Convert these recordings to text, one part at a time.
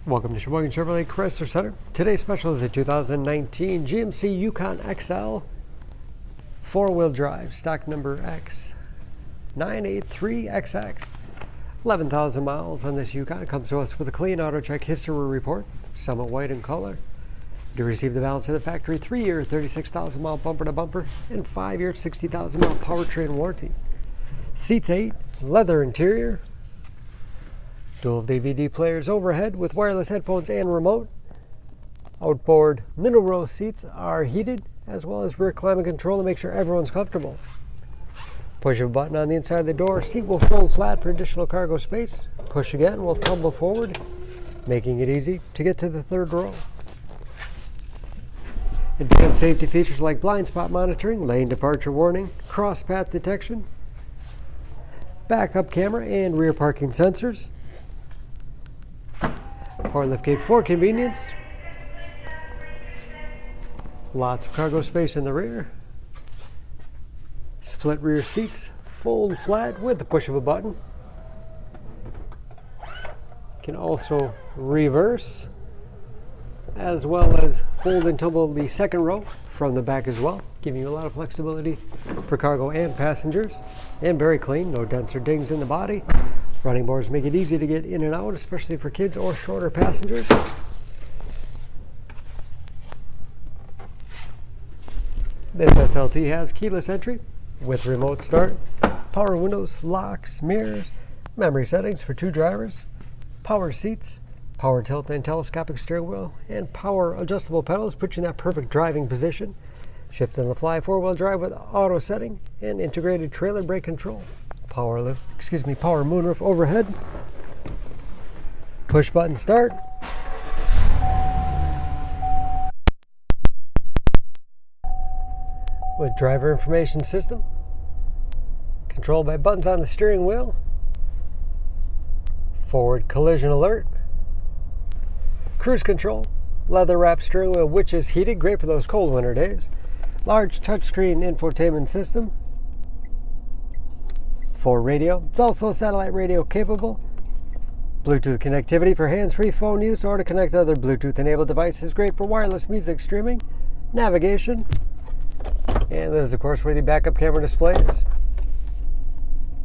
Welcome to Sheboygan Chevrolet Chrysler Center. Today's special is a 2019 GMC Yukon XL four-wheel drive, stock number X983XX. 11,000 miles on this Yukon. It comes to us with a clean auto check history report, somewhat white in color. You receive the balance of the factory 3-year 36,000 mile bumper to bumper and 5-year 60,000 mile powertrain warranty. Seats 8, leather interior. Dual DVD players overhead with wireless headphones and remote. Outboard middle row seats are heated, as well as rear climate control to make sure everyone's comfortable. Push a button on the inside of the door. Seat will fold flat for additional cargo space. Push again will tumble forward, making it easy to get to the third row. Advanced safety features like blind spot monitoring, lane departure warning, cross path detection, backup camera, and rear parking sensors. Power liftgate for convenience. Lots of cargo space in the rear. Split rear seats fold flat with the push of a button. Can also reverse, as well as fold and tumble the second row from the back as well, giving you a lot of flexibility for cargo and passengers. And very clean, no dents or dings in the body. Running boards make it easy to get in and out, especially for kids or shorter passengers. This SLT has keyless entry with remote start, power windows, locks, mirrors, memory settings for 2 drivers, power seats, power tilt and telescopic steering wheel, and power adjustable pedals put you in that perfect driving position. Shift on the fly 4-wheel drive with auto setting and integrated trailer brake control. Power moonroof overhead. Push button start. With driver information system. Controlled by buttons on the steering wheel. Forward collision alert. Cruise control. Leather wrapped steering wheel, which is heated, great for those cold winter days. Large touchscreen infotainment system. 4 radio. It's also satellite radio capable. Bluetooth connectivity for hands-free phone use or to connect other Bluetooth-enabled devices. Great for wireless music streaming, navigation, and this is, of course, where the backup camera display is.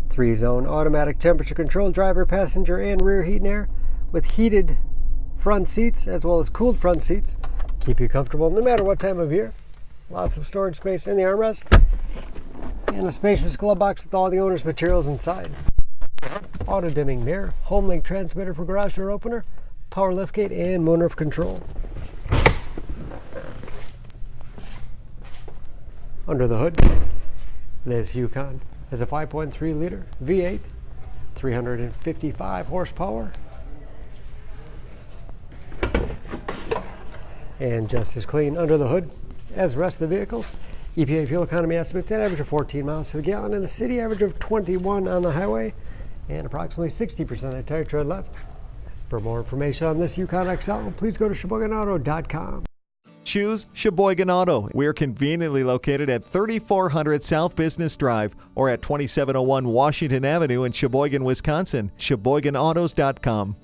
3-zone automatic temperature control, driver, passenger, and rear heat and air with heated front seats as well as cooled front seats. Keep you comfortable no matter what time of year. Lots of storage space in the armrest. And a spacious glove box with all the owner's materials inside. Auto dimming mirror, home link transmitter for garage door opener, power liftgate, and moonroof control. Under the hood, this Yukon has a 5.3 liter V8, 355 horsepower, and just as clean under the hood as the rest of the vehicle. EPA fuel economy estimates an average of 14 miles to the gallon in the city, average of 21 on the highway, and approximately 60% of the tire tread left. For more information on this Yukon XL, please go to SheboyganAuto.com. Choose Sheboygan Auto. We're conveniently located at 3400 South Business Drive or at 2701 Washington Avenue in Sheboygan, Wisconsin. SheboyganAutos.com.